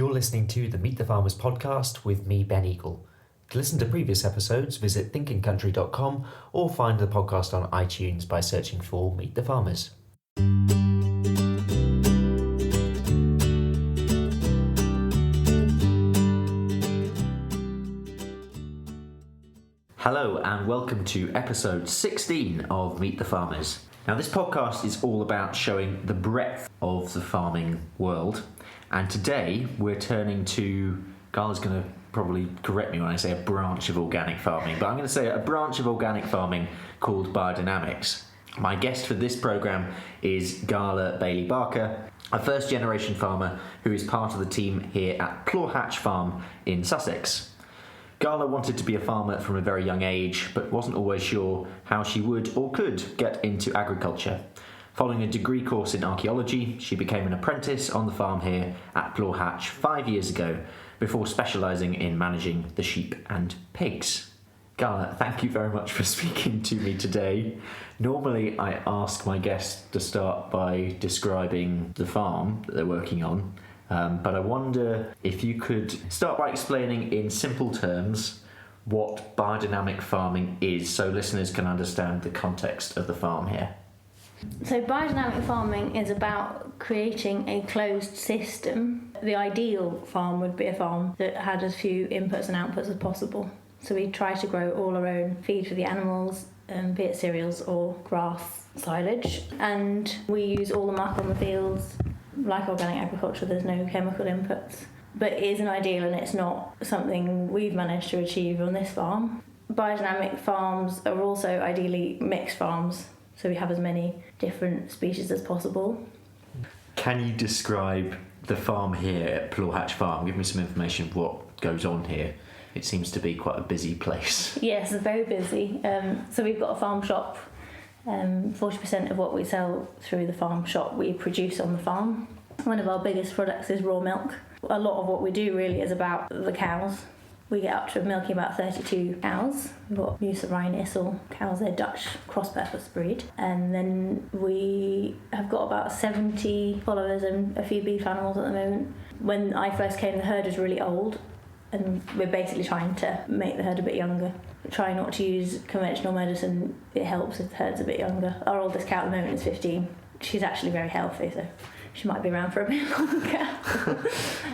You're listening to the Meet the Farmers podcast with me, Ben Eagle. To listen to previous episodes, visit thinkingcountry.com or find the podcast on iTunes by searching for Meet the Farmers. Hello and welcome to episode 16 of Meet the Farmers. Now this podcast is all about showing the breadth of the farming world, and today we're turning to, Gala's going to probably correct me when I say a branch of organic farming, but I'm going to say a branch of organic farming called biodynamics. My guest for this programme is Gala Bailey-Barker, a first generation farmer who is part of the team here at Plaw Hatch Farm in Sussex. Gala wanted to be a farmer from a very young age, but wasn't always sure how she would or could get into agriculture. Following a degree course in archaeology, she became an apprentice on the farm here at Plaw Hatch 5 years ago, before specialising in managing the sheep and pigs. Gala, thank you very much for speaking to me today. Normally I ask my guests to start by describing the farm that they're working on. But I wonder if you could start by explaining in simple terms what biodynamic farming is, so listeners can understand the context of the farm here. So biodynamic farming is about creating a closed system. The ideal farm would be a farm that had as few inputs and outputs as possible. So we try to grow all our own feed for the animals, be it cereals or grass silage, and we use all the muck on the fields. Like organic agriculture, there's no chemical inputs, but it is an ideal and it's not something we've managed to achieve on this farm. Biodynamic farms are also ideally mixed farms, so we have as many different species as possible. Can you describe the farm here at Plaw Hatch Farm? Give me some information of what goes on here. It seems to be quite a busy place. Yes, it's very busy. So we've got a farm shop. 40% of what we sell through the farm shop we produce on the farm. One of our biggest products is raw milk. A lot of what we do really is about the cows. We get up to milking about 32 cows. We've got Musa Rhine-Issel cows, they're Dutch cross-purpose breed. And then we have got about 70 followers and a few beef animals at the moment. When I first came, the herd was really old, and we're basically trying to make the herd a bit younger. We try not to use conventional medicine, it helps if the herd's a bit younger. Our oldest cow at the moment is 15. She's actually very healthy, so she might be around for a bit longer.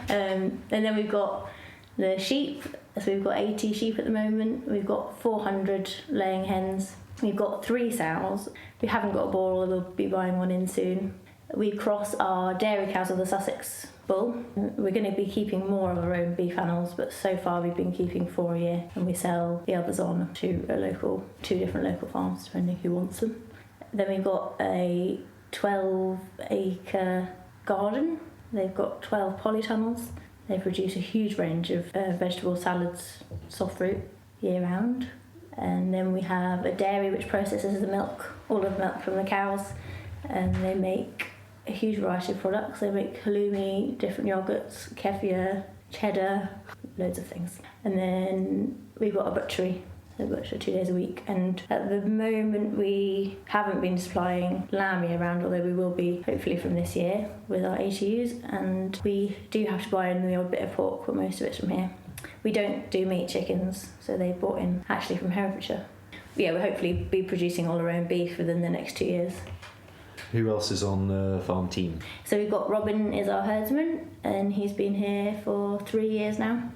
And then we've got the sheep. So we've got 80 sheep at the moment. We've got 400 laying hens. We've got 3 sows. We haven't got a boar, we'll be buying one in soon. We cross our dairy cows with the Sussex bull. We're going to be keeping more of our own beef animals, but so far we've been keeping 4 a year, and we sell the others on to 2 different local farms, depending who wants them. Then we've got a 12-acre garden. They've got 12 polytunnels. They produce a huge range of vegetable salads, soft fruit, year round. And then we have a dairy which processes the milk, all of the milk from the cows, and they make a huge variety of products. They make halloumi, different yogurts, kefir, cheddar, loads of things. And then we've got a butchery. They butcher 2 days a week. And at the moment we haven't been supplying lamb year round, although we will be hopefully from this year with our ATUs. And we do have to buy in the odd bit of pork, but most of it's from here. We don't do meat chickens, so they brought in actually from Herefordshire. Yeah, we'll hopefully be producing all our own beef within the next 2 years. Who else is on the farm team? So we've got Robin is our herdsman, and he's been here for 3 years now.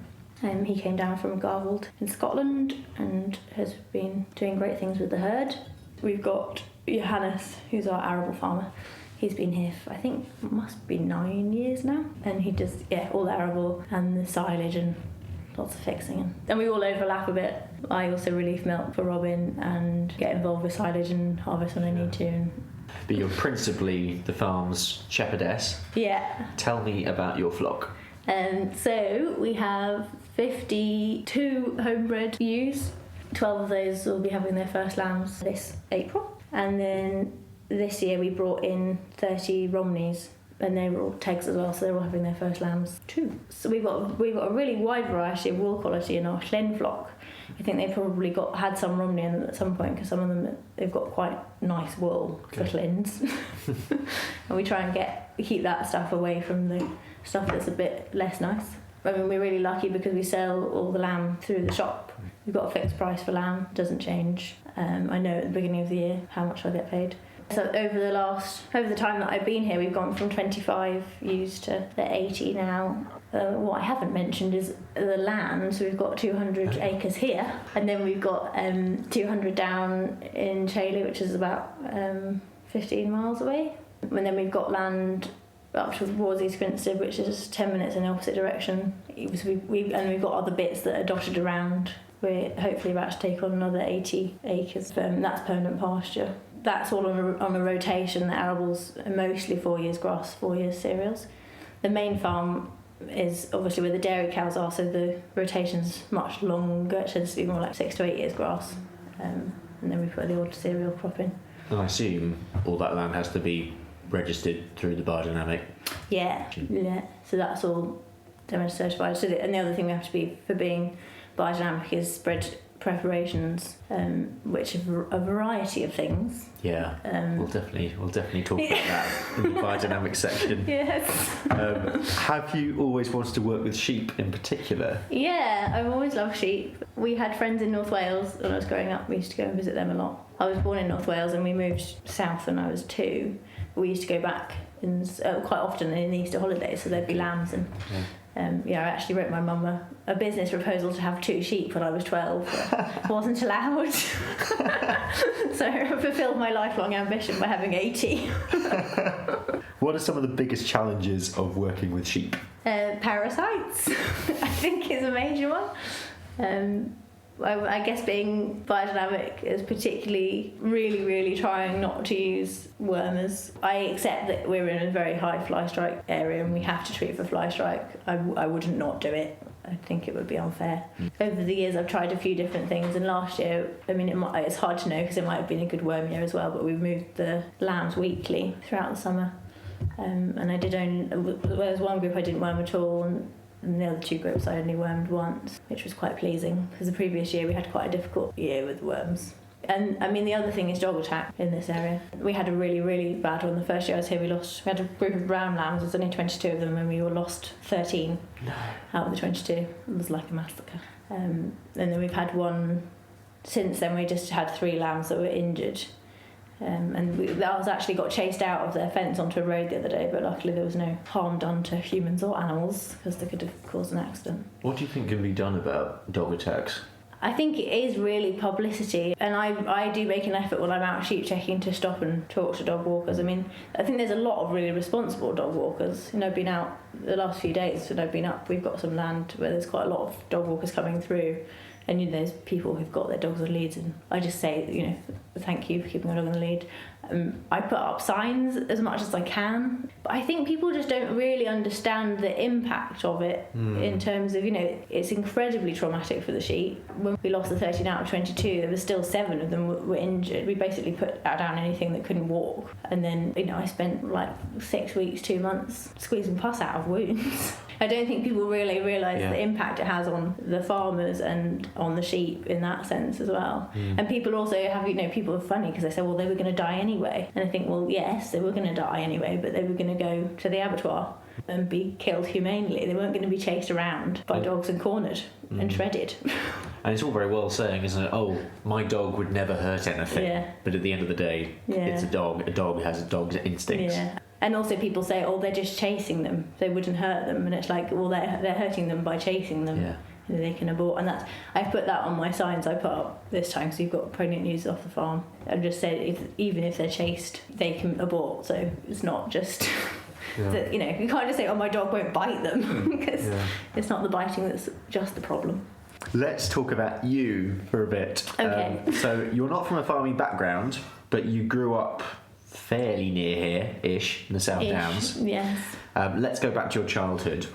He came down from Garvold in Scotland and has been doing great things with the herd. We've got Johannes, who's our arable farmer. He's been here for, I think, must be 9 years now, and he does all the arable and the silage and lots of fixing. And we all overlap a bit. I also relief milk for Robin and get involved with silage and harvest when I need to. But you're principally the farm's shepherdess. Yeah. Tell me about your flock. So we have 52 homebred ewes. 12 of those will be having their first lambs this April. And then this year we brought in 30 Romneys, and they were all tegs as well, so they're all having their first lambs too. So we've got a really wide variety of wool quality in our Llyn flock. I think they probably had some Romney in them at some point, because some of them, they've got quite nice wool for Llyns. And we try and keep that stuff away from the stuff that's a bit less nice. I mean, we're really lucky because we sell all the lamb through the shop. We've got a fixed price for lamb, doesn't change. I know at the beginning of the year how much I get paid. So over the time that I've been here, we've gone from 25 ewes to 80 now. What I haven't mentioned is the land. So we've got 200 acres here, and then we've got 200 down in Chailey, which is about 15 miles away. And then we've got land up towards East Grinstead, which is 10 minutes in the opposite direction. So we've got other bits that are dotted around. We're hopefully about to take on another 80 acres. That's permanent pasture. That's all on a rotation. The arables are mostly 4 years grass, 4 years cereals. The main farm is obviously where the dairy cows are, so the rotation's much longer. It tends to be more like 6 to 8 years grass. And then we put the odd cereal crop in. And I assume all that land has to be registered through the biodynamic. Yeah. So that's all damage certified. So and the other thing we have to be for being biodynamic is spread preparations, which are a variety of things. Yeah, we'll definitely talk about that in the biodynamic section. Yes. Have you always wanted to work with sheep in particular? Yeah, I've always loved sheep. We had friends in North Wales when I was growing up. We used to go and visit them a lot. I was born in North Wales and we moved south when I was 2. We used to go back quite often in the Easter holidays, so there'd be lambs and. I actually wrote my mum a business proposal to have 2 sheep when I was 12, but wasn't allowed. So I fulfilled my lifelong ambition by having 80. What are some of the biggest challenges of working with sheep? Parasites, I think, is a major one. I guess being biodynamic is particularly really trying not to use wormers. I accept that we're in a very high fly strike area and we have to treat for fly strike. I wouldn't not do it. I think it would be unfair. Over the years I've tried a few different things, and last year, I mean, it's hard to know because it might have been a good worm year as well, but we moved the lambs weekly throughout the summer. And there was one group I didn't worm at all, and the other 2 groups I only wormed once, which was quite pleasing because the previous year we had quite a difficult year with worms. And I mean, the other thing is dog attack in this area. We had a really bad one. The first year I was here, we had a group of brown lambs. There's only 22 of them, and we lost 13 out of the 22. It was like a massacre. And then we've had one since then. We just had 3 lambs that were injured. Ours actually got chased out of their fence onto a road the other day, but luckily there was no harm done to humans or animals because they could have caused an accident. What do you think can be done about dog attacks? I think it is really publicity, and I do make an effort when I'm out sheep checking to stop and talk to dog walkers. I mean, I think there's a lot of really responsible dog walkers. I've been out the last few days when I've been up. We've got some land where there's quite a lot of dog walkers coming through, and there's people who've got their dogs on leads, and I just say, thank you for keeping your dog on the lead. I put up signs as much as I can, but I think people just don't really understand the impact of it in terms of, it's incredibly traumatic for the sheep. When we lost the 13 out of 22, there were still 7 of them were injured. We basically put down anything that couldn't walk, and then I spent like 6 weeks, 2 months squeezing pus out of wounds. I don't think people really realise the impact it has on the farmers and on the sheep in that sense as well. And people also have, people are funny because they say, well, they were going to die anyway. And I think, well, yes, they were going to die anyway, but they were going to go to the abattoir and be killed humanely. They weren't going to be chased around by dogs and cornered and shredded. And it's all very well saying, isn't it? Oh, my dog would never hurt anything. Yeah. But at the end of the day, it's a dog. A dog has a dog's instincts. Yeah. And also people say, oh, they're just chasing them. They wouldn't hurt them. And it's like, well, they're hurting them by chasing them. Yeah. They can abort. And I've put that on my signs I put up this time, so you've got pregnant ewes off the farm. And just said, even if they're chased, they can abort. So it's not just... that, you can't just say, oh, my dog won't bite them, because it's not the biting that's just the problem. Let's talk about you for a bit. Okay. So you're not from a farming background, but you grew up fairly near here-ish, in the South Downs. Yes. Let's go back to your childhood.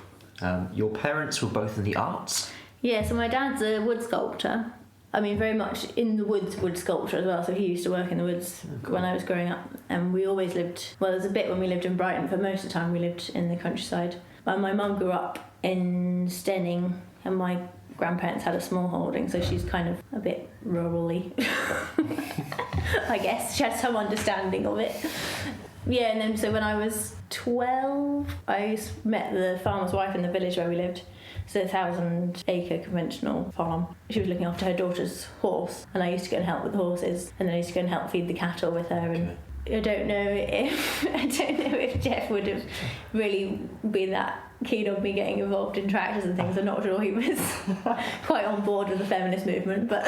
Your parents were both in the arts? Yeah, so my dad's a wood sculptor. I mean, very much in the woods, wood sculpture as well. So he used to work in the woods when I was growing up. And we always lived... Well, there's a bit when we lived in Brighton, but most of the time we lived in the countryside. And my mum grew up in Stenning, and my grandparents had a small holding, so she's kind of a bit rural-y. I guess she had some understanding of it. Yeah, and then so when I was 12, I met the farmer's wife in the village where we lived. It's a 1,000-acre conventional farm. She was looking after her daughter's horse, and I used to go and help with the horses, and then I used to go and help feed the cattle with her. And I don't know if Jeff would have really been that keen on me getting involved in tractors and things. I'm not sure he was quite on board with the feminist movement, but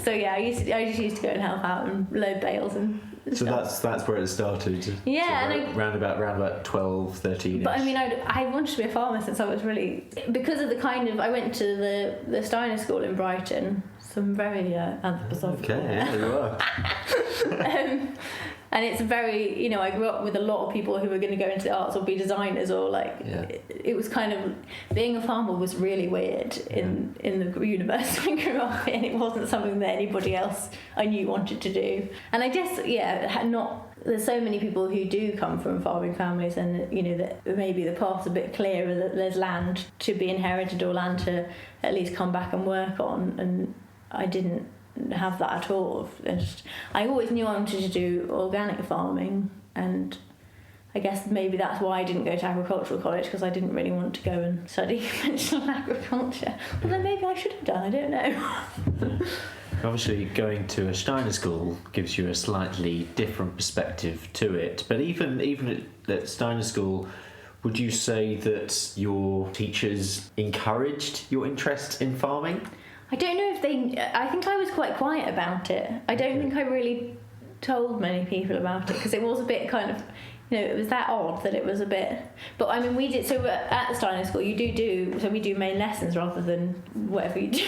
so yeah, I just used to go and help out and load bales and so stuff. that's where it started. Yeah, so and round about 12, 13. But I mean, I wanted to be a farmer since I was really, because of the kind of, I went to the Steiner School in Brighton, some very anthroposophical. Okay, yeah, you are. And it's very, you know, I grew up with a lot of people who were going to go into the arts or be designers or like, it was kind of, being a farmer was really weird in the universe I grew up in. It wasn't something that anybody else I knew wanted to do. And I guess, there's so many people who do come from farming families, and, you know, that maybe the path's a bit clearer, that there's land to be inherited or land to at least come back and work on. And I didn't have that at all. I always knew I wanted to do organic farming, and I guess maybe that's why I didn't go to agricultural college, because I didn't really want to go and study conventional agriculture. Although maybe I should have done, I don't know. Obviously, going to a Steiner school gives you a slightly different perspective to it. But even at Steiner school, would you say that your teachers encouraged your interest in farming? I don't know if I think I was quite quiet about it. I don't think I really told many people about it, because it was a bit kind of, you know, it was that odd that it was a bit. But I mean, we did, so at the Steiner School, we do main lessons rather than whatever you do.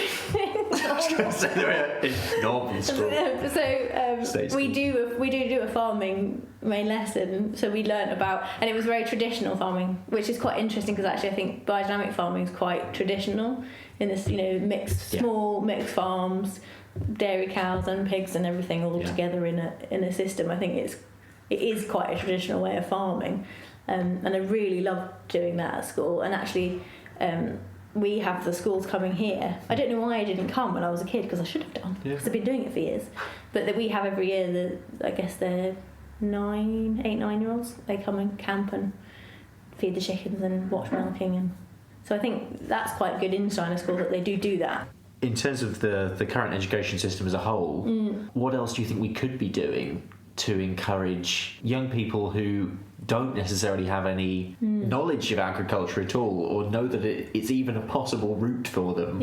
Normal school. So we do a farming main lesson. So we learnt about, and it was very traditional farming, which is quite interesting, because actually I think biodynamic farming is quite traditional in this, you know, small mixed farms, dairy cows and pigs and everything all together in a system. I think it is quite a traditional way of farming, and I really loved doing that at school. And actually, we have the schools coming here. I don't know why I didn't come when I was a kid, because I should have done, because I've been doing it for years. But that we have every year, I guess they're 9-year-olds. They come and camp and feed the chickens and watch milking, and so I think that's quite good in Steiner School that they do that. In terms of the current education system as a whole, what else do you think we could be doing to encourage young people who don't necessarily have any knowledge of agriculture at all, or know that it's even a possible route for them?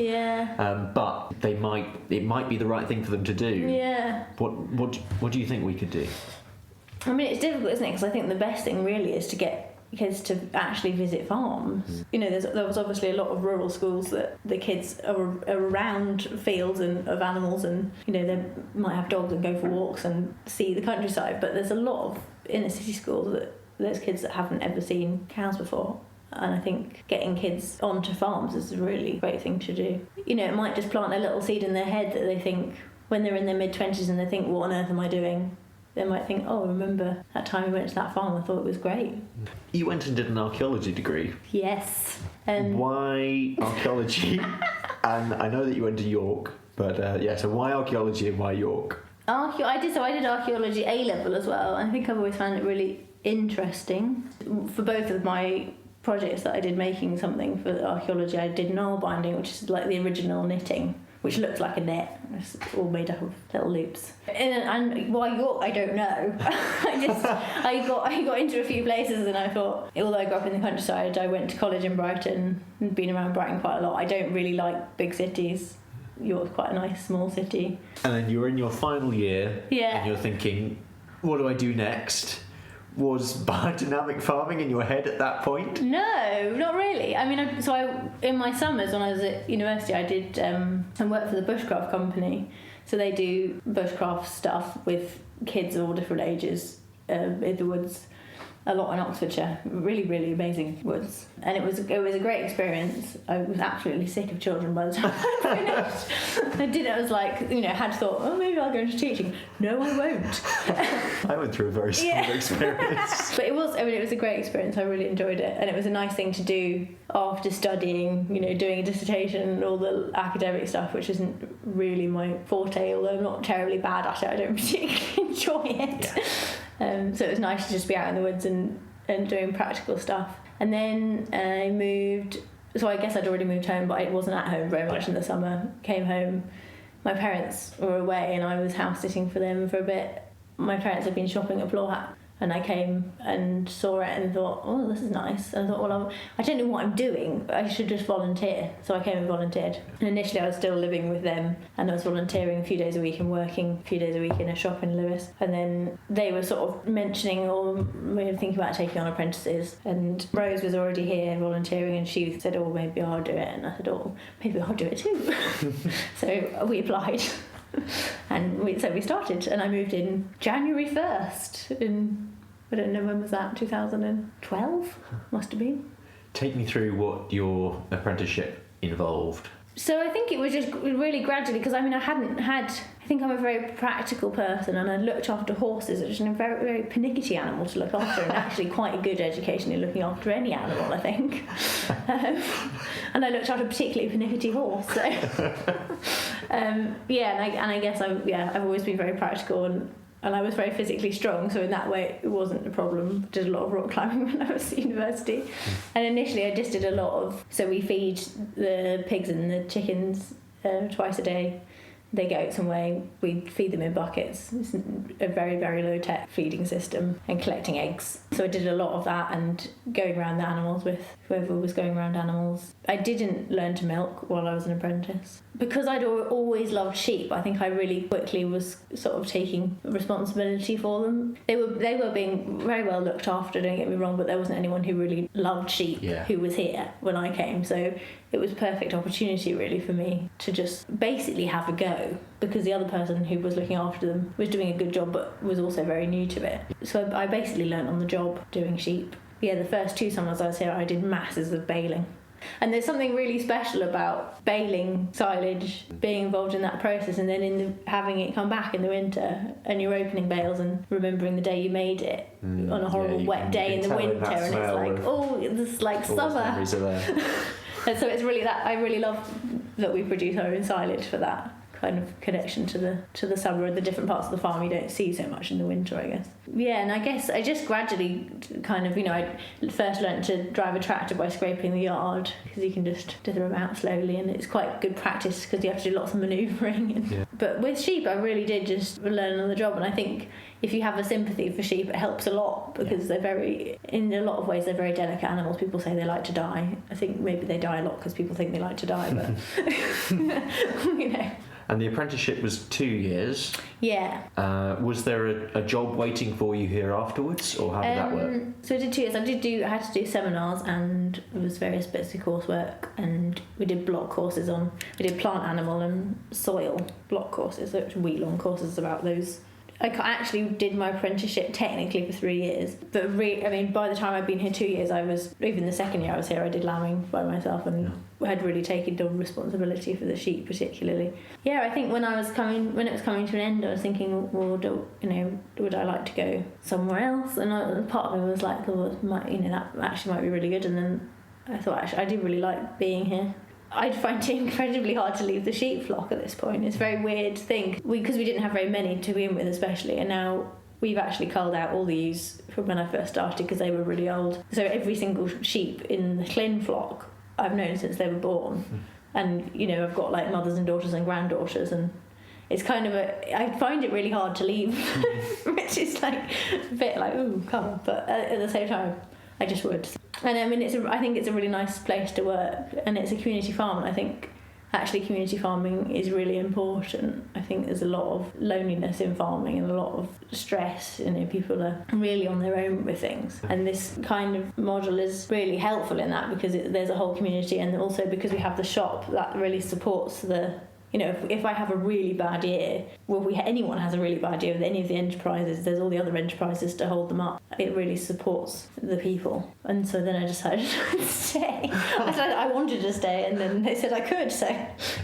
But it might be the right thing for them to do. What do you think we could do? I mean, it's difficult, isn't it? Because I think the best thing really is to get kids to actually visit farms. You know, there was obviously a lot of rural schools that the kids are around fields and of animals, and, you know, they might have dogs and go for walks and see the countryside. But there's a lot of inner city schools that there's kids that haven't ever seen cows before. And I think getting kids onto farms is a really great thing to do. You know, it might just plant a little seed in their head that they think, when they're in their mid-20s and they think, what on earth am I doing? They might think, oh, remember that time we went to that farm, I thought it was great. You went and did an archaeology degree. Yes. Why archaeology? And I know that you went to York, but so why archaeology and why York? I did archaeology A-level as well. I think I've always found it really interesting. For both of my projects that I did making something for archaeology, I did knot binding, which is like the original knitting, which looks like a net. It's all made up of little loops. And why York, I don't know. I got into a few places, and I thought, although I grew up in the countryside, I went to college in Brighton and been around Brighton quite a lot. I don't really like big cities. York's quite a nice small city. And then you're in your final year, and you're thinking, what do I do next? Was biodynamic farming in your head at that point? No, not really. I mean, in my summers when I was at university, I did and worked for the bushcraft company. So they do bushcraft stuff with kids of all different ages in the woods. a lot in Oxfordshire, really, really amazing woods. And it was a great experience. I was absolutely sick of children by the time I finished. I was like, had thought, oh, maybe I'll go into teaching. No, I won't. I went through a very similar experience. But it was a great experience. I really enjoyed it. And it was a nice thing to do after studying, doing a dissertation and all the academic stuff, which isn't really my forte, although I'm not terribly bad at it. I don't particularly enjoy it. Yeah. So it was nice to just be out in the woods and doing practical stuff. And then I moved, so I guess I'd already moved home, but I wasn't at home very much in the summer. Came home, my parents were away and I was house sitting for them for a bit. My parents had been shopping at Plaw Hatch, and I came and saw it and thought, oh, this is nice. And I thought, well, I don't know what I'm doing, but I should just volunteer. So I came and volunteered. And initially I was still living with them, and I was volunteering a few days a week and working a few days a week in a shop in Lewis. And then they were sort of mentioning, or we were thinking about taking on apprentices. And Rose was already here volunteering, and she said, oh, maybe I'll do it. And I said, oh, maybe I'll do it too. So we applied. And we started, and I moved in January 1st in, I don't know, when was that, 2012 must have been. Take me through what your apprenticeship involved. So I think it was just really gradually, because I think I'm a very practical person, and I looked after horses, which is a very, very pernickety animal to look after, and actually quite a good education in looking after any animal, I think. And I looked after a particularly pernickety horse. So, and I guess I've always been very practical, and I was very physically strong, so in that way it wasn't a problem. Did a lot of rock climbing when I was at university. And initially I just did a lot of, so we feed the pigs and the chickens twice a day. They go out some way, we feed them in buckets. It's a very, very low-tech feeding system, and collecting eggs. So I did a lot of that and going around the animals with whoever was going around animals. I didn't learn to milk while I was an apprentice. Because I'd always loved sheep, I think I really quickly was sort of taking responsibility for them. They were being very well looked after, don't get me wrong, but there wasn't anyone who really loved sheep who was here when I came. So it was a perfect opportunity really for me to just basically have a go, because the other person who was looking after them was doing a good job but was also very new to it. So I basically learnt on the job doing sheep. Yeah, the first 2 summers I was here I did masses of baling. And there's something really special about baling silage, being involved in that process, and then having it come back in the winter, and you're opening bales and remembering the day you made it on a horrible wet day in the winter, and it's like, oh, it's like summer. And so it's really that I really love that we produce our own silage for that kind of connection to the summer and the different parts of the farm you don't see so much in the winter, I guess. Yeah, and I guess I just gradually kind of, I first learnt to drive a tractor by scraping the yard, because you can just dither them out slowly, and it's quite good practice because you have to do lots of manoeuvring. But with sheep I really did just learn on the job, and I think if you have a sympathy for sheep it helps a lot, because they're in a lot of ways they're very delicate animals. People say they like to die. I think maybe they die a lot because people think they like to die, but And the apprenticeship was 2 years. Yeah. Was there a job waiting for you here afterwards, or how did that work? So I did 2 years. I had to do seminars, and there was various bits of coursework, and we did block courses we did plant, animal and soil block courses, so week-long courses about those. I actually did my apprenticeship technically for 3 years, but by the time I'd been here 2 years, even the second year I was here, I did lambing by myself and had really taken on responsibility for the sheep particularly. Yeah, I think when it was coming to an end, I was thinking, well, would I like to go somewhere else? And part of me was like, oh, that actually might be really good. And then I thought, actually, I do really like being here. I'd find it incredibly hard to leave the sheep flock at this point. It's a very weird thing, because we didn't have very many to begin with especially, and now we've actually culled out all the ewes from when I first started because they were really old. So every single sheep in the Clin flock I've known since they were born. And I've got like mothers and daughters and granddaughters, and it's kind of I find it really hard to leave, which is like a bit like, ooh, come on, but at the same time I just would. And I think it's a really nice place to work, and it's a community farm, and I think actually community farming is really important. I think there's a lot of loneliness in farming and a lot of stress, people are really on their own with things, and this kind of model is really helpful in that, because there's a whole community, and also because we have the shop that really supports the You know, if I have a really bad year, well, anyone has a really bad year with any of the enterprises, there's all the other enterprises to hold them up. It really supports the people. And so then I decided to stay. I said I wanted to stay, and then they said I could, so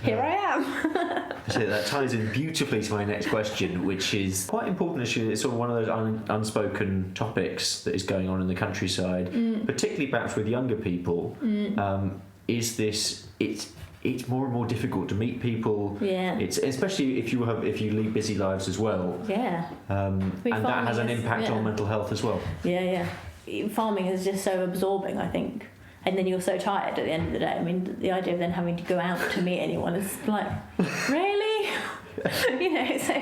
here I am. So that ties in beautifully to my next question, which is quite important issue. It's sort of one of those unspoken topics that is going on in the countryside, particularly perhaps with younger people. Is this it's more and more difficult to meet people. Yeah. It's especially if you lead busy lives as well. Yeah. And that has an impact on mental health as well. Yeah. Farming is just so absorbing, I think. And then you're so tired at the end of the day. I mean, the idea of then having to go out to meet anyone is like, really? You know, so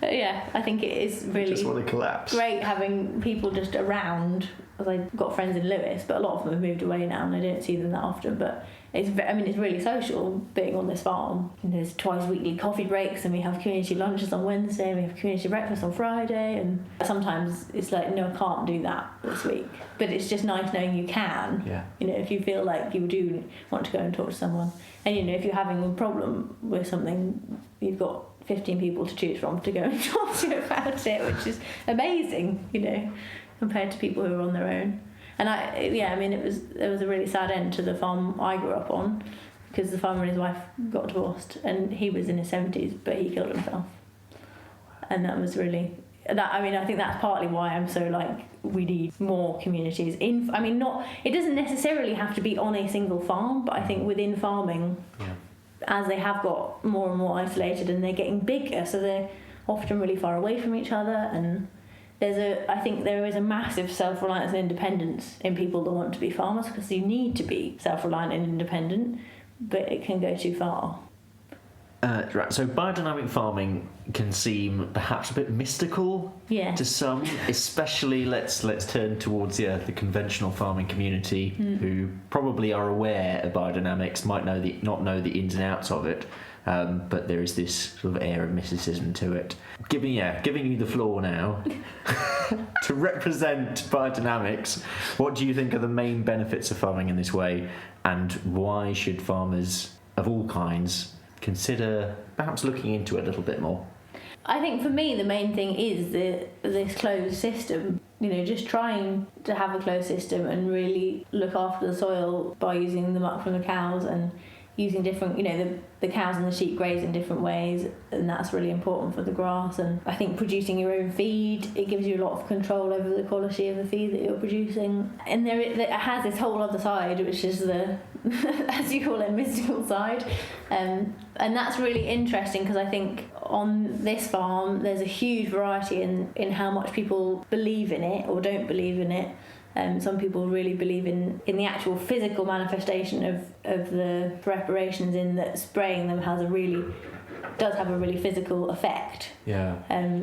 yeah, I think it is really just want to collapse. Great having people just around. Because I've got friends in Lewis, but a lot of them have moved away now, and I don't see them that often. But it's really social being on this farm. And there's twice weekly coffee breaks, and we have community lunches on Wednesday, and we have community breakfast on Friday. And sometimes it's like, no, I can't do that this week. But it's just nice knowing you can. Yeah. You know, if you feel like you do want to go and talk to someone, and you know, if you're having a problem with something, you've got 15 people to choose from to go and talk to about it, which is amazing. You know, compared to people who are on their own. And there was a really sad end to the farm I grew up on, because the farmer and his wife got divorced, and he was in his 70s, but he killed himself. And that was really I think that's partly why I'm so like, we need more communities it doesn't necessarily have to be on a single farm, but I think within farming, as they have got more and more isolated and they're getting bigger, so they're often really far away from each other, and I think there is a massive self-reliance and independence in people that want to be farmers, because you need to be self-reliant and independent, but it can go too far. Right, so biodynamic farming can seem perhaps a bit mystical to some, especially let's turn towards the conventional farming community who probably are aware of biodynamics, might not know the ins and outs of it, but there is this sort of air of mysticism to it. Giving you the floor now to represent biodynamics. What do you think are the main benefits of farming in this way, and why should farmers of all kinds consider perhaps looking into it a little bit more? I think for me the main thing is this closed system. You know, just trying to have a closed system and really look after the soil by using the muck from the cows and using different, you know, the cows and the sheep graze in different ways, and that's really important for the grass. And I think producing your own feed, it gives you a lot of control over the quality of the feed that you're producing. And it has this whole other side, which is the, as you call it, mystical side. And that's really interesting, because I think on this farm there's a huge variety in how much people believe in it or don't believe in it. Some people really believe in the actual physical manifestation of the preparations, in that spraying them does have a really physical effect. Yeah.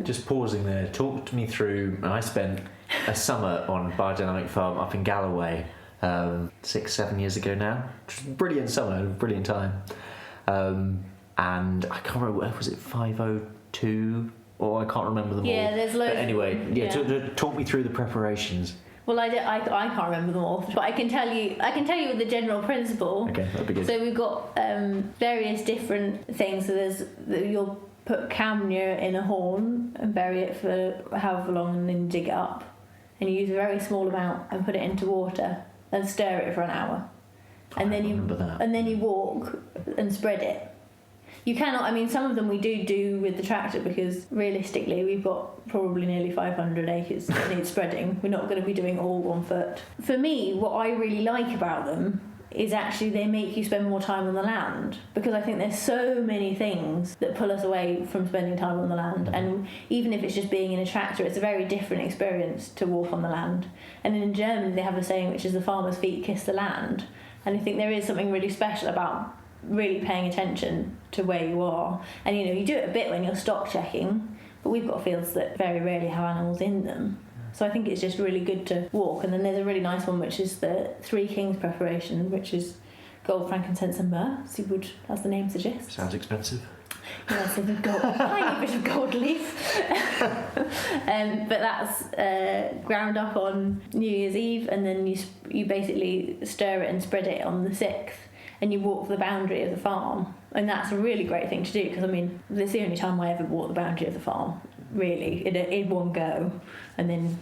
Just pausing there, talk to me through. I spent a summer on a biodynamic farm up in Galloway 6-7 years ago now. Brilliant summer, brilliant time. And I can't remember, was it 502? Or I can't remember them all. Yeah, there's loads. But anyway, talk me through the preparations. Well, I can't remember them all, but I can tell you the general principle. Okay, that'd be good. So we've got various different things. So you'll put cow manure in a horn and bury it for however long, and then dig it up. And you use a very small amount and put it into water and stir it for an hour. And then you walk and spread it. You cannot, some of them we do with the tractor, because realistically we've got probably nearly 500 acres that need spreading. We're not going to be doing all 1 foot. For me, what I really like about them is actually they make you spend more time on the land, because I think there's so many things that pull us away from spending time on the land. And even if it's just being in a tractor, it's a very different experience to walk on the land. And in Germany they have a saying which is the farmer's feet kiss the land. And I think there is something really special about really paying attention to where you are. And you do it a bit when you're stock checking, but we've got fields that very rarely have animals in them. So I think it's just really good to walk. And then there's a really nice one which is the Three Kings preparation, which is gold, frankincense and myrrh, as the name suggests. Sounds expensive. Yeah, so we've got a tiny bit of gold leaf. But that's ground up on New Year's Eve, and then you basically stir it and spread it on the 6th. and you walk the boundary of the farm. And that's a really great thing to do, because I mean, it's the only time I ever walk the boundary of the farm, really, in one go. And then,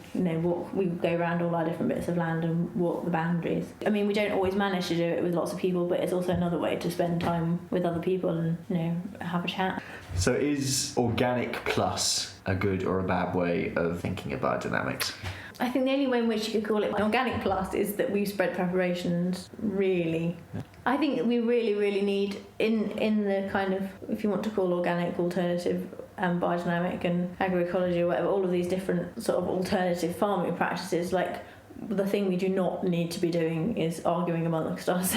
we go around all our different bits of land and walk the boundaries. I mean, we don't always manage to do it with lots of people, but it's also another way to spend time with other people and, have a chat. So is organic plus a good or a bad way of thinking of biodynamics? I think the only way in which you could call it organic plus is that we've spread preparations, really. I think we really, really need, in the kind of, if you want to call organic, alternative, and biodynamic and agroecology or whatever, all of these different sort of alternative farming practices, like, the thing we do not need to be doing is arguing amongst ourselves.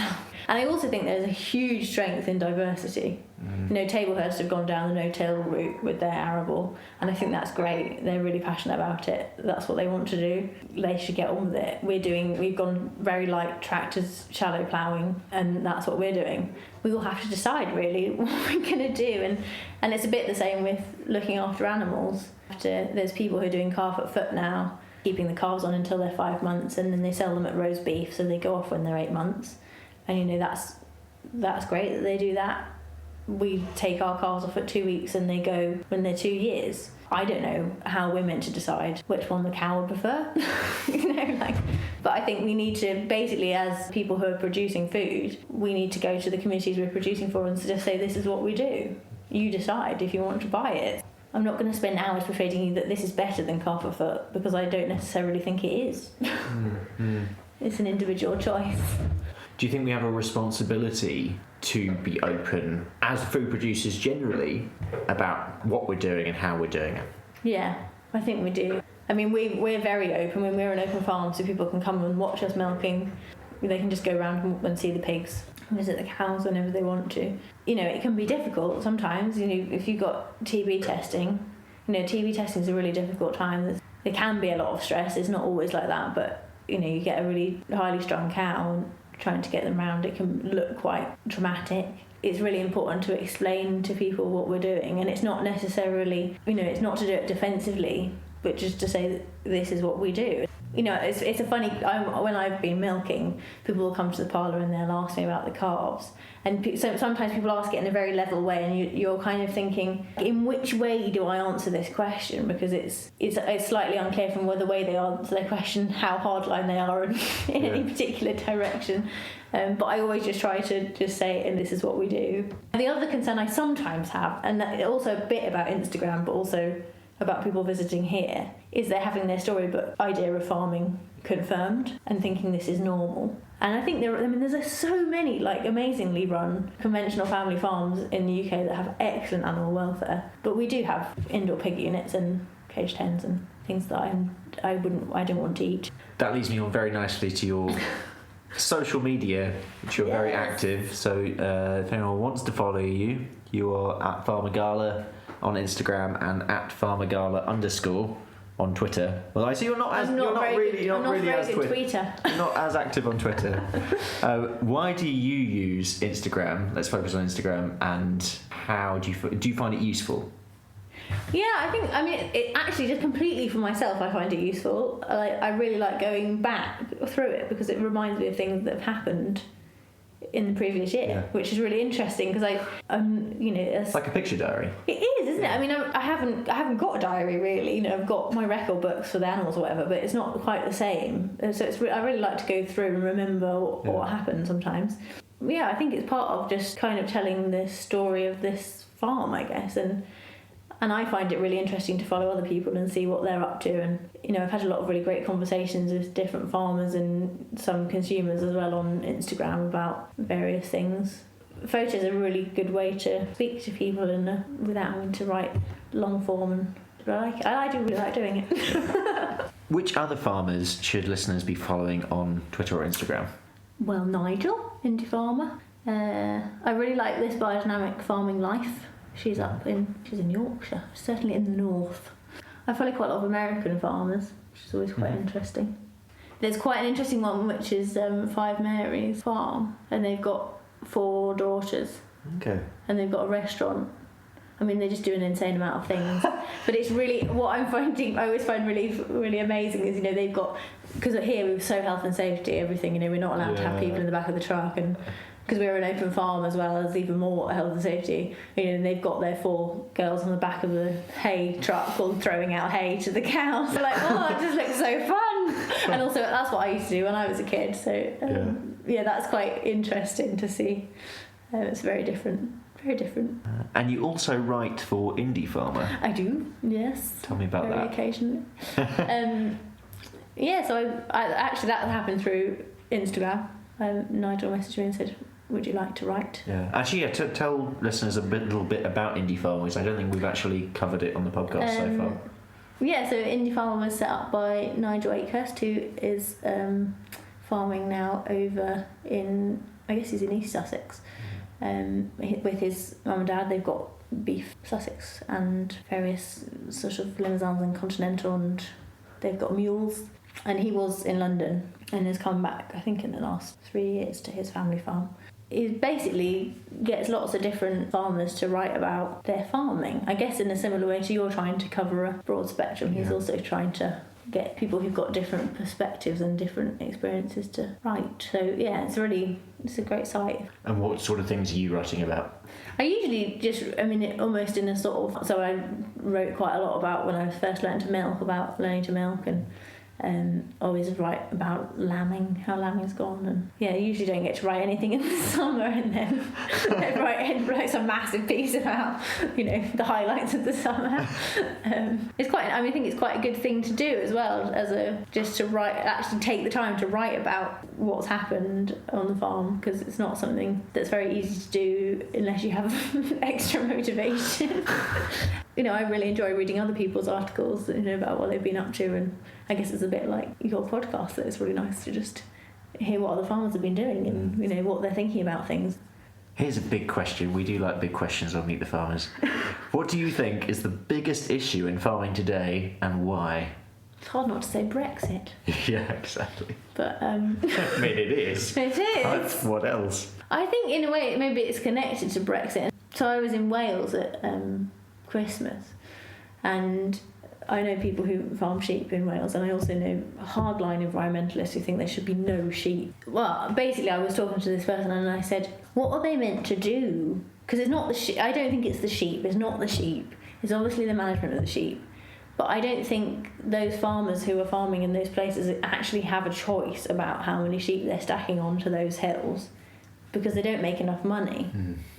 And I also think there's a huge strength in diversity. Tablehurst have gone down the no-till route with their arable, and I think that's great. They're really passionate about it. That's what they want to do. They should get on with it. We've gone very light tractors, shallow ploughing, and that's what we're doing. We will have to decide really what we're going to do, and it's a bit the same with looking after animals. There's people who are doing calf at foot now, keeping the calves on until they're 5 months, and then they sell them at roast beef, so they go off when they're 8 months. And that's great that they do that. We take our calves off at 2 weeks and they go when they're 2 years. I don't know how we're meant to decide which one the cow would prefer. But I think we need to, basically, as people who are producing food, we need to go to the communities we're producing for and just say, this is what we do. You decide if you want to buy it. I'm not going to spend hours persuading you that this is better than calf at foot, because I don't necessarily think it is. It's an individual choice. Do you think we have a responsibility to be open, as food producers generally, about what we're doing and how we're doing it? Yeah, I think we do. I mean, we're very open. When we're an open farm, so people can come and watch us milking. They can just go around and see the pigs, visit the cows whenever they want to. It can be difficult sometimes. If you've got TB testing, TB testing is a really difficult time. There can be a lot of stress. It's not always like that, but you get a really highly strung cow and trying to get them round, it can look quite traumatic. It's really important to explain to people what we're doing, and it's not necessarily, it's not to do it defensively, but just to say that this is what we do. It's a funny, when I've been milking, people will come to the parlour and they'll ask me about the calves, and so sometimes people ask it in a very level way, and you're kind of thinking, in which way do I answer this question? Because it's slightly unclear from the way they answer their question how hardline they are in any particular direction. But I always just try to just say, and this is what we do. The other concern I sometimes have, and also a bit about Instagram, but also about people visiting here, is they're having their storybook idea of farming confirmed and thinking this is normal. And I think there's so many amazingly run conventional family farms in the UK that have excellent animal welfare, but we do have indoor pig units and caged hens and things that I don't want to eat. That leads me on very nicely to your social media, which you're very active. So if anyone wants to follow you, you are at Farmer Gala on Instagram and at farmergala_ on Twitter. Well, I see you're not really as Twitter. You're not as active on Twitter. Why do you use Instagram? Let's focus on Instagram. And how do you find it useful? Yeah, it actually, just completely for myself, I find it useful. I really like going back through it because it reminds me of things that have happened in the previous year, which is really interesting because it's like a picture diary. It is, isn't it? I mean, I haven't got a diary really. I've got my record books for the animals or whatever, but it's not quite the same. So I really like to go through and remember what happened sometimes. Yeah, I think it's part of just kind of telling the story of this farm, I guess, and I find it really interesting to follow other people and see what they're up to. And I've had a lot of really great conversations with different farmers and some consumers as well on Instagram about various things. Photos are a really good way to speak to people and without having to write long form. But I do really like doing it. Which other farmers should listeners be following on Twitter or Instagram? Well, Nigel, Indie Farmer. I really like this biodynamic farming life. She's in Yorkshire, certainly in the north. I follow quite a lot of American farmers, which is always quite interesting. There's quite an interesting one, which is Five Mary's Farm, and they've got 4 daughters. Okay. And they've got a restaurant. I mean, they just do an insane amount of things. But it's really, what I always find really, really amazing is, they've got, because here we're so health and safety, everything, we're not allowed to have people in the back of the truck and because we're an open farm as well as even more health and safety, they've got their 4 girls on the back of the hay truck all throwing out hay to the cows. They're like, oh, it just looks so fun. And also that's what I used to do when I was a kid, so that's quite interesting to see. It's very different. And you also write for Indie Farmer. I do, yes. Tell me about that. Occasionally. So I actually, that happened through Instagram. Nigel messaged me and said, would you like to write? Yeah. Actually, tell listeners a little bit about Indie Farmer, because I don't think we've actually covered it on the podcast so far. Yeah, so Indie Farmer was set up by Nigel Akehurst, who is farming now over in, I guess he's in East Sussex. With his mum and dad, they've got beef Sussex and various sort of Limousin and Continental, and they've got mules. And he was in London and has come back, I think, in the last 3 years to his family farm. He basically gets lots of different farmers to write about their farming. I guess in a similar way to you're trying to cover a broad spectrum, he's also trying to get people who've got different perspectives and different experiences to write. So yeah, it's a great site. And what sort of things are you writing about? I usually almost in a sort of, so I wrote quite a lot about when I first learning to milk, and always write about lambing, how lambing's gone, and I usually don't get to write anything in the summer, and then I write some massive piece about the highlights of the summer. I think it's quite a good thing to do as well, just to write, actually take the time to write about what's happened on the farm, because it's not something that's very easy to do unless you have extra motivation. I really enjoy reading other people's articles, about what they've been up to, and I guess it's a bit like your podcast, that it's really nice to just hear what other farmers have been doing and, what they're thinking about things. Here's a big question. We do like big questions on Meet the Farmers. What do you think is the biggest issue in farming today, and why? It's hard not to say Brexit. Yeah, exactly. But it is. It is. What else? I think in a way maybe it's connected to Brexit. So I was in Wales at Christmas, and I know people who farm sheep in Wales, and I also know hardline environmentalists who think there should be no sheep. Well, basically I was talking to this person and I said, what are they meant to do? Because it's not the sheep. I don't think it's the sheep. It's not the sheep. It's obviously the management of the sheep. But I don't think those farmers who are farming in those places actually have a choice about how many sheep they're stacking onto those hills, because they don't make enough money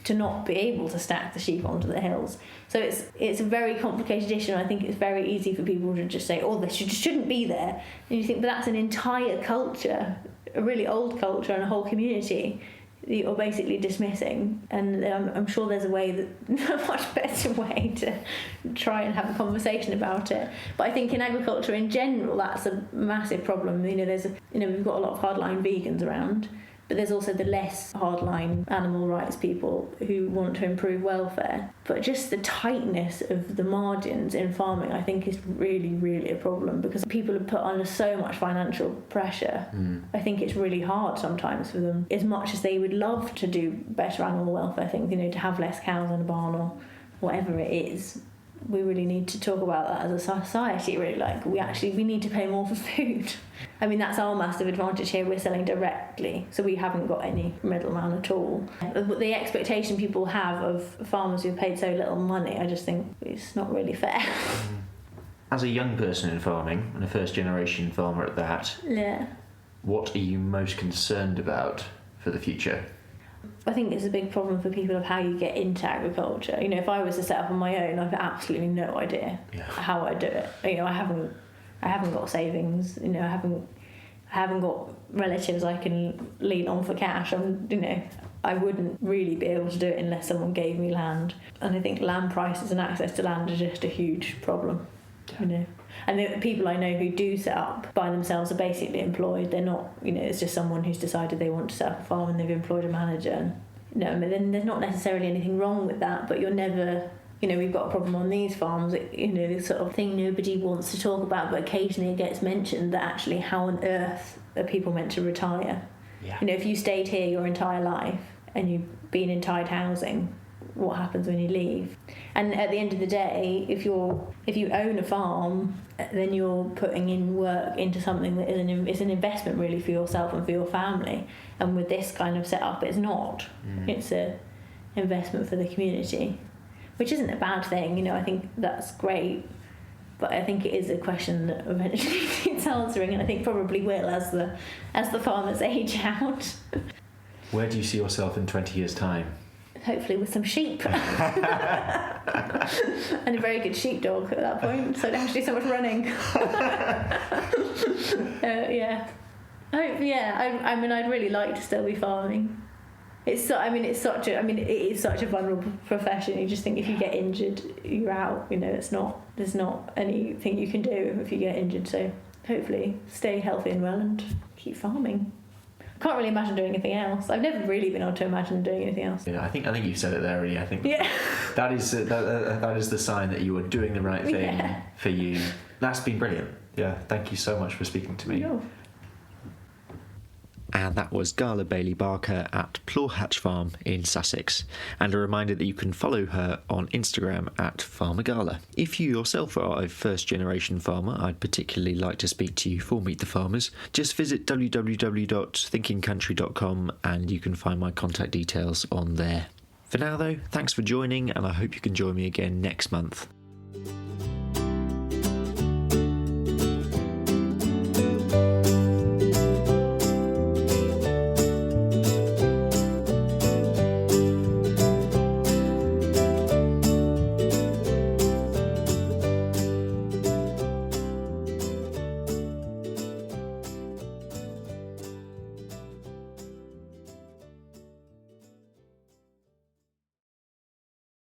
to not be able to stack the sheep onto the hills. So it's a very complicated issue, and I think it's very easy for people to just say, oh, this shouldn't be there. And you think, but that's an entire culture, a really old culture, and a whole community that you're basically dismissing. And I'm sure there's a much better way to try and have a conversation about it. But I think in agriculture in general, that's a massive problem. We've got a lot of hardline vegans around, but there's also the less hardline animal rights people who want to improve welfare. But just the tightness of the margins in farming, I think, is really, really a problem, because people are put under so much financial pressure. I think it's really hard sometimes for them, as much as they would love to do better animal welfare things, to have less cows in a barn or whatever it is. We really need to talk about that as a society, really. We need to pay more for food. I mean, that's our massive advantage here. We're selling directly, so we haven't got any middleman at all. But the expectation people have of farmers who've paid so little money, I just think it's not really fair. As a young person in farming, and a first-generation farmer at that, what are you most concerned about for the future? I think it's a big problem for people of how you get into agriculture. If I was to set up on my own, I've absolutely no idea how I do it. I haven't got savings. I haven't got relatives I can lean on for cash. I wouldn't really be able to do it unless someone gave me land. And I think land prices and access to land are just a huge problem. And the people I know who do set up by themselves are basically employed. They're not, it's just someone who's decided they want to set up a farm and they've employed a manager. Then there's not necessarily anything wrong with that, but you're never, we've got a problem on these farms, this sort of thing nobody wants to talk about, but occasionally it gets mentioned, that actually how on earth are people meant to retire? If you stayed here your entire life and you've been in tied housing, what happens when you leave? And at the end of the day, if you own a farm, then you're putting in work into something that is an investment really for yourself and for your family. And with this kind of setup, it's not. It's a investment for the community, which isn't a bad thing. You know, I think that's great. But I think it is a question that eventually needs answering, and I think probably will as the farmers age out. Where do you see yourself in 20 years' time? Hopefully with some sheep. And a very good sheepdog at that point, so I don't have to do so much running. Yeah. I mean, I'd really like to still be farming. It is such a vulnerable profession. You just think if you get injured, you're out. You know, there's not anything you can do if you get injured. So hopefully stay healthy and well and keep farming. Can't really imagine doing anything else. I've never really been able to imagine doing anything else. Yeah, I think you said it there already. I think that is the sign that you are doing the right thing for you. That's been brilliant. Yeah, thank you so much for speaking to me. No. And that was Gala Bailey-Barker at Plaw Hatch Farm in Sussex. And a reminder that you can follow her on Instagram at FarmerGala. If you yourself are a first-generation farmer, I'd particularly like to speak to you for Meet the Farmers. Just visit www.thinkingcountry.com and you can find my contact details on there. For now though, thanks for joining, and I hope you can join me again next month.